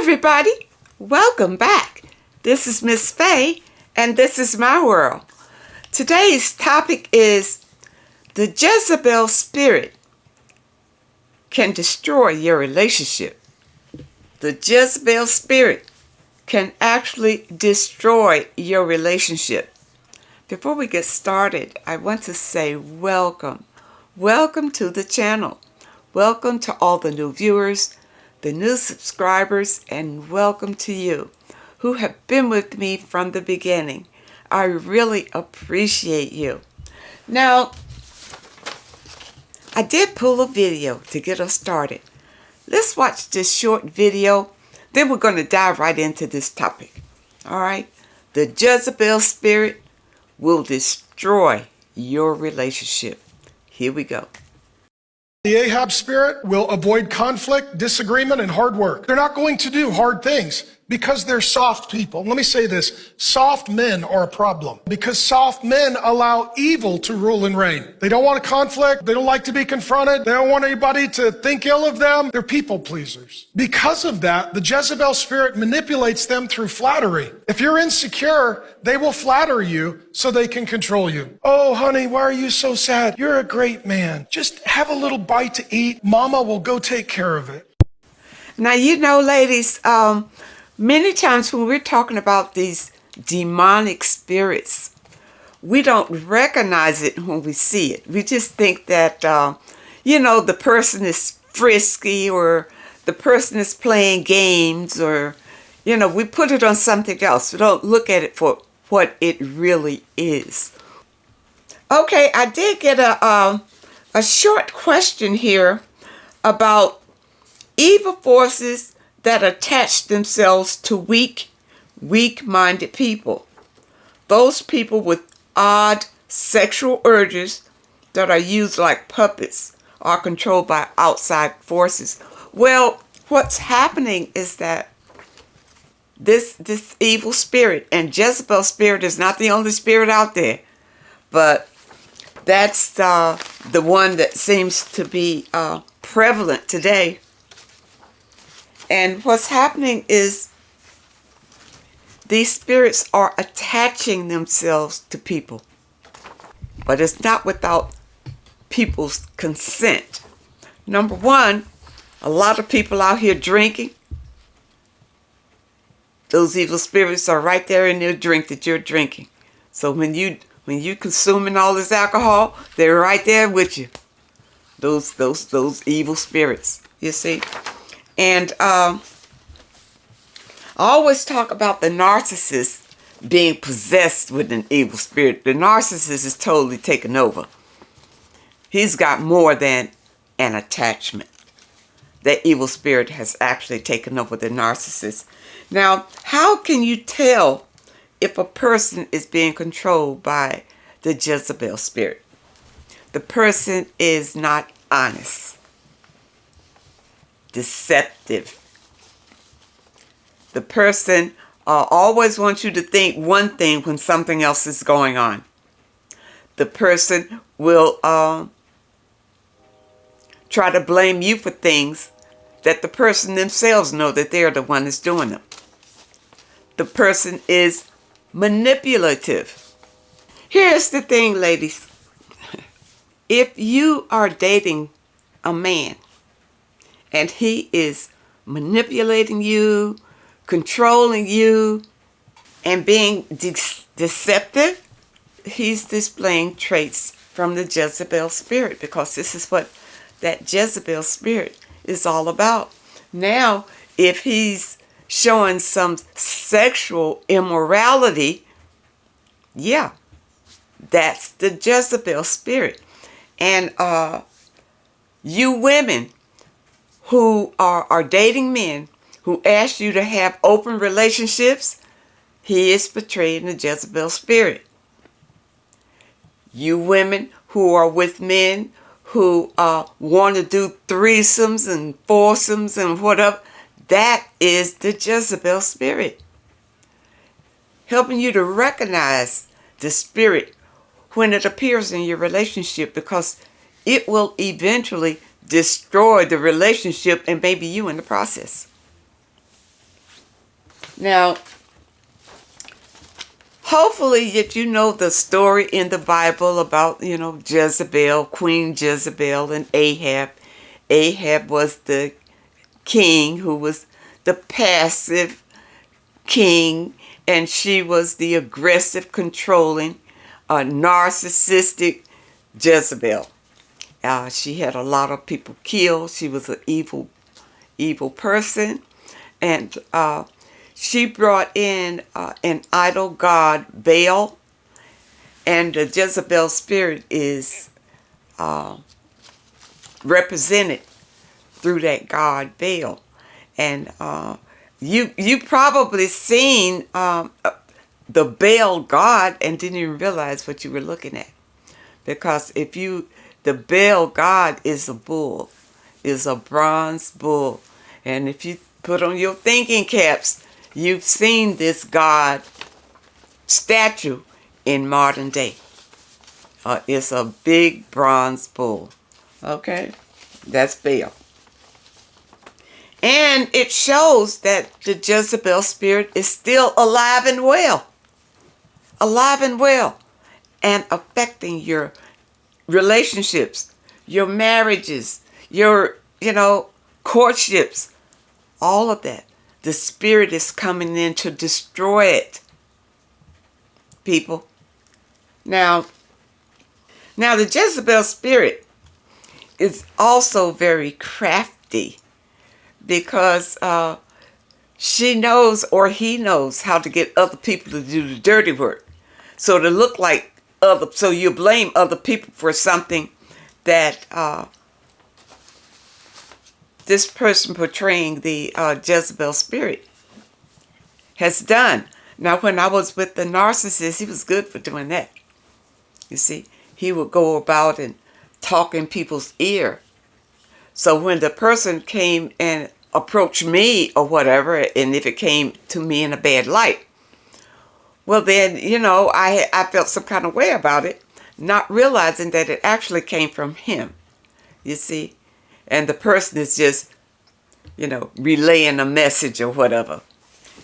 everybody, welcome back. This is Miss Faye, and this is my world. Today's topic is the Jezebel Spirit can destroy your relationship. The Jezebel Spirit can actually destroy your relationship. Before we get started, I want to say welcome. Welcome to the channel. Welcome to all the new viewers, the new subscribers, and welcome to you who have been with me from the beginning. I really appreciate you. Now, I did pull a video to get us started. Let's watch this short video, then we're going to dive right into this topic. All right? The Jezebel Spirit will destroy your relationship. Here we go. The Ahab spirit will avoid conflict, disagreement, and hard work. They're not going to do hard things because they're soft people. Let me say this. Soft men are a problem because soft men allow evil to rule and reign. They don't want a conflict. They don't like to be confronted. They don't want anybody to think ill of them. They're people pleasers. Because of that, the Jezebel spirit manipulates them through flattery. If you're insecure, they will flatter you so they can control you. Oh, honey, why are you so sad? You're a great man. Just have a little bite to eat. Mama will go take care of it. Now, you know, ladies, many times when we're talking about these demonic spirits, we don't recognize it when we see it. We just think that, the person is frisky or the person is playing games or, we put it on something else. We don't look at it for what it really is. Okay, I did get a short question here about evil forces that attach themselves to weak-minded people. Those people with odd sexual urges that are used like puppets are controlled by outside forces. Well, what's happening is that this evil spirit, and Jezebel spirit is not the only spirit out there, but that's the one that seems to be prevalent today. And what's happening is these spirits are attaching themselves to people. But it's not without people's consent. Number one, a lot of people out here drinking. Those evil spirits are right there in your drink that you're drinking. So when you consuming all this alcohol, they're right there with you. Those evil spirits, you see. And I always talk about the narcissist being possessed with an evil spirit. The narcissist is totally taken over. He's got more than an attachment. That evil spirit has actually taken over the narcissist. Now, how can you tell if a person is being controlled by the Jezebel spirit? The person is not honest. Deceptive. The person always wants you to think one thing when something else is going on. The person will try to blame you for things that the person themselves know that they're the one that's doing them. The person is manipulative. Here's the thing, ladies. If you are dating a man and he is manipulating you, controlling you, and being deceptive, he's displaying traits from the Jezebel spirit, because this is what that Jezebel spirit is all about. Now, if he's showing some sexual immorality, yeah, that's the Jezebel spirit. And you women who are dating men who ask you to have open relationships, he is portraying the Jezebel spirit. You women who are with men who want to do threesomes and foursomes and whatever, that is the Jezebel spirit. Helping you to recognize the spirit when it appears in your relationship, because it will eventually destroy the relationship and maybe you in the process. Now, hopefully that you know the story in the Bible about, Jezebel, Queen Jezebel and Ahab. Ahab was the king who was the passive king, and she was the aggressive, controlling, narcissistic Jezebel. She had a lot of people killed. She was an evil person, and she brought in an idol god, Baal, and the Jezebel spirit is represented through that god, Baal. And you probably seen the Baal god and didn't even realize what you were looking at. Because the Baal god is a bull, is a bronze bull. And if you put on your thinking caps, you've seen this god statue in modern day. It's a big bronze bull. Okay? That's Baal. And it shows that the Jezebel spirit is still alive and well. Alive and well. And affecting your relationships, your marriages, your, courtships, all of that. The spirit is coming in to destroy it, people. Now the Jezebel spirit is also very crafty because she knows or he knows how to get other people to do the dirty work. So to look like so you blame other people for something that this person portraying the Jezebel spirit has done. Now, when I was with the narcissist, he was good for doing that. You see, he would go about and talk in people's ear. So when the person came and approached me or whatever, and if it came to me in a bad light, well then, I felt some kind of way about it, not realizing that it actually came from him, you see. And the person is just, relaying a message or whatever.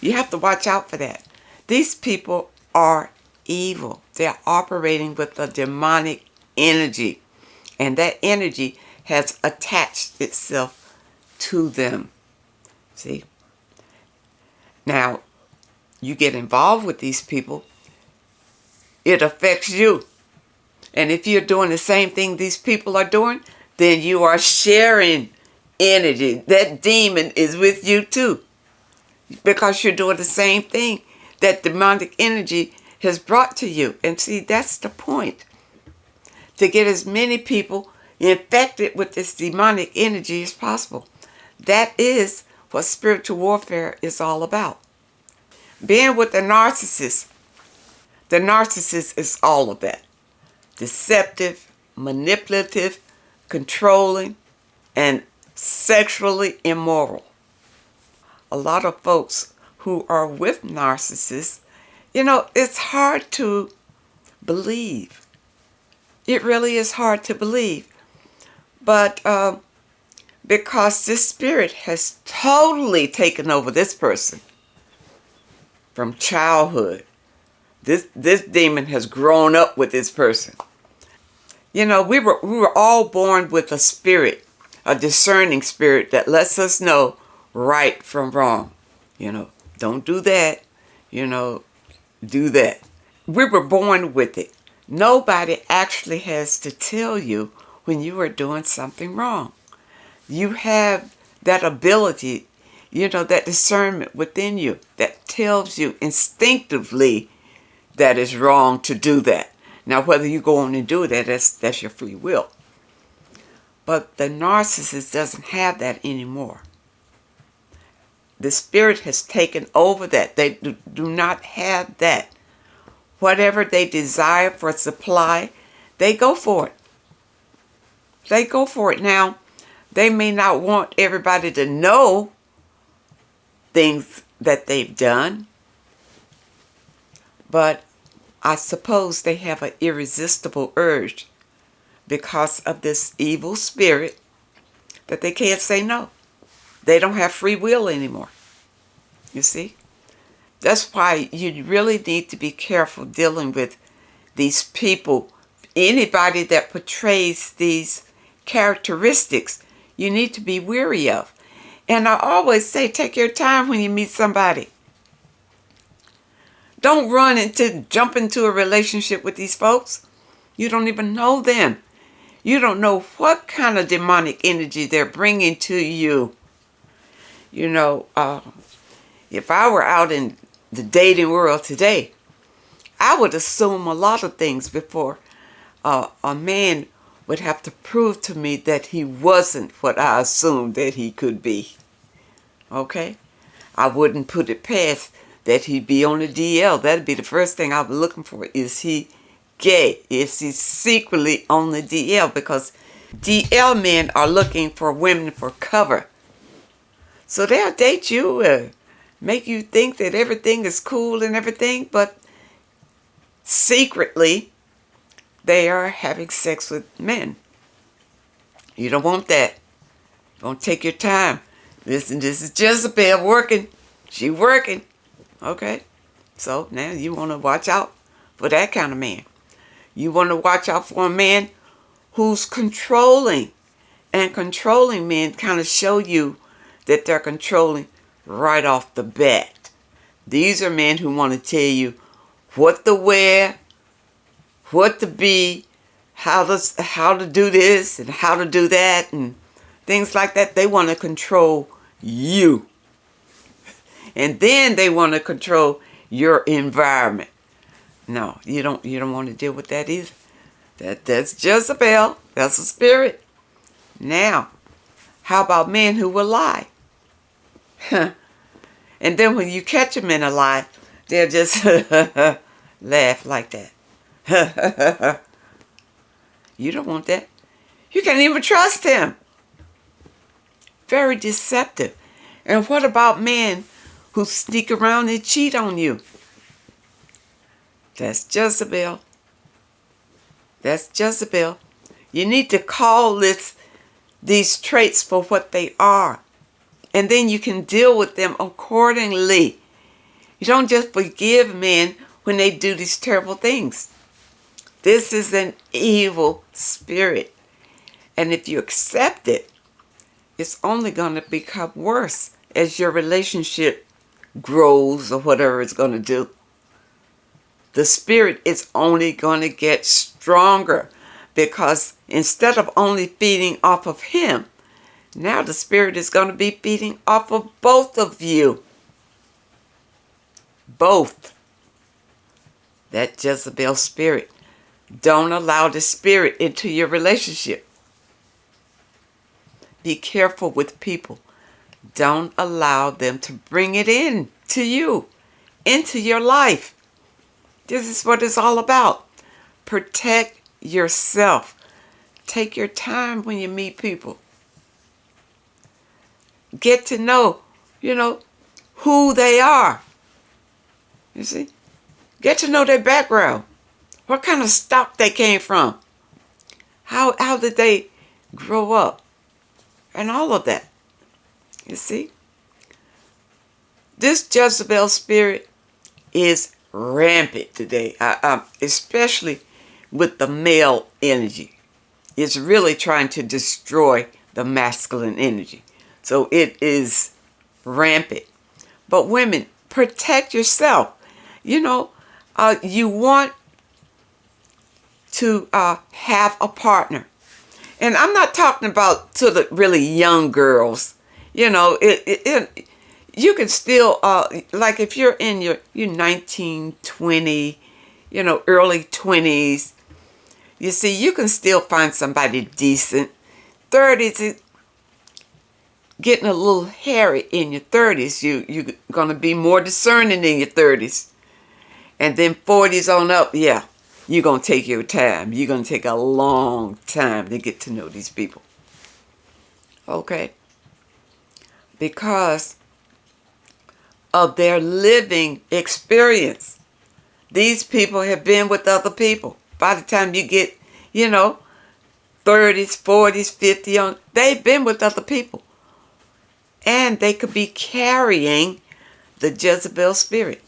You have to watch out for that. These people are evil. They're operating with a demonic energy. And that energy has attached itself to them. See? Now, you get involved with these people, it affects you. And if you're doing the same thing these people are doing, then you are sharing energy. That demon is with you too. Because you're doing the same thing that demonic energy has brought to you. And see, that's the point. To get as many people infected with this demonic energy as possible. That is what spiritual warfare is all about. Being with the narcissist is all of that. Deceptive, manipulative, controlling, and sexually immoral. A lot of folks who are with narcissists, it's hard to believe. It really is hard to believe. But because this spirit has totally taken over this person from childhood. This demon has grown up with this person. We were all born with a spirit, a discerning spirit that lets us know right from wrong. Don't do that. Do that. We were born with it. Nobody actually has to tell you when you are doing something wrong. You have that ability, that discernment within you that tells you instinctively that it's wrong to do that. Now, whether you go on and do that, that's your free will. But the narcissist doesn't have that anymore. The spirit has taken over that. They do not have that. Whatever they desire for supply, they go for it. They go for it. Now, they may not want everybody to know things that they've done, but I suppose they have an irresistible urge because of this evil spirit that they can't say no. They don't have free will anymore. You see? That's why you really need to be careful dealing with these people. Anybody that portrays these characteristics, you need to be wary of. And I always say, take your time when you meet somebody. Don't jump into a relationship with these folks. You don't even know them. You don't know what kind of demonic energy they're bringing to you. You know, if I were out in the dating world today, I would assume a lot of things before a man would have to prove to me that he wasn't what I assumed that he could be. Okay? I wouldn't put it past that he'd be on the DL. That'd be the first thing I'd be looking for. Is he gay? Is he secretly on the DL? Because DL men are looking for women for cover. So they'll date you, make you think that everything is cool and everything, but secretly they are having sex with men. You don't want that. Don't take your time. Listen, this is Jezebel working. She working. Okay? So now you want to watch out for that kind of man. You want to watch out for a man who's controlling. And controlling men kind of show you that they're controlling right off the bat. These are men who want to tell you what to wear, what to be, how to do this and how to do that and things like that. They want to control you. And then they want to control your environment. No, you don't want to deal with that either. That's Jezebel. That's a spirit. Now, how about men who will lie? And then when you catch them in a lie, they'll just laugh like that. You don't want that. You can't even trust him. Very deceptive. And what about men who sneak around and cheat on you? That's Jezebel. That's Jezebel. You need to call these traits for what they are. And then you can deal with them accordingly. You don't just forgive men when they do these terrible things. This is an evil spirit. And if you accept it, it's only going to become worse as your relationship grows or whatever it's going to do. The spirit is only going to get stronger because instead of only feeding off of him, now the spirit is going to be feeding off of both of you. Both. That Jezebel spirit. Don't allow the spirit into your relationship. Be careful with people. Don't allow them to bring it in to you, into your life. This is what it's all about. Protect yourself. Take your time when you meet people. Get to know, who they are. You see? Get to know their background. What kind of stock they came from. How did they grow up? And all of that. You see? This Jezebel spirit is rampant today, especially with the male energy. It's really trying to destroy the masculine energy. So it is rampant. But women, protect yourself. You want to have a partner. And I'm not talking about to the really young girls. You can still, like if you're in your 19, 20, early 20s, you see, you can still find somebody decent. 30s, getting a little hairy in your 30s. You're going to be more discerning in your 30s. And then 40s on up, yeah, you're going to take your time. You're going to take a long time to get to know these people. Okay? Because of their living experience. These people have been with other people. By the time you get, 30s, 40s, 50s, they've been with other people. And they could be carrying the Jezebel spirit.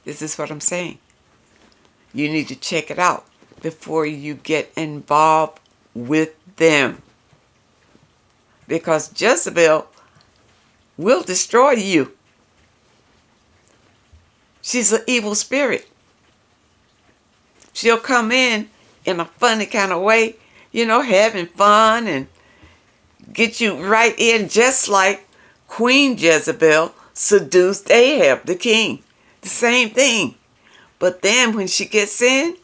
This is what I'm saying. You need to check it out before you get involved with them. Because Jezebel will destroy you. She's an evil spirit. She'll come in a funny kind of way, having fun and get you right in, just like Queen Jezebel seduced Ahab, the king. The same thing. But then when she gets in,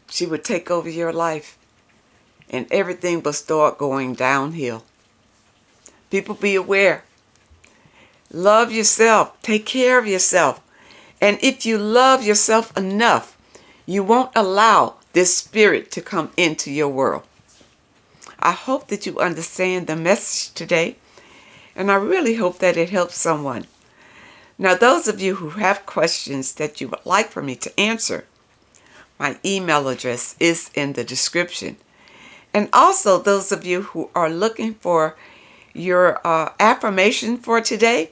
she would take over your life and everything will start going downhill. People, be aware. Love yourself. Take care of yourself. And if you love yourself enough, you won't allow this spirit to come into your world. I hope that you understand the message today, and I really hope that it helps someone. Now, those of you who have questions that you would like for me to answer, my email address is in the description. And also those of you who are looking for your affirmation for today,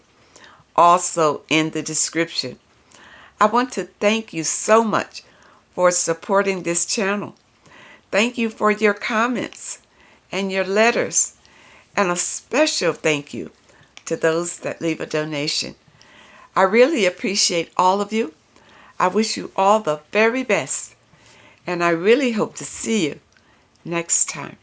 also in the description. I want to thank you so much for supporting this channel. Thank you for your comments and your letters. And a special thank you to those that leave a donation. I really appreciate all of you. I wish you all the very best. And I really hope to see you next time.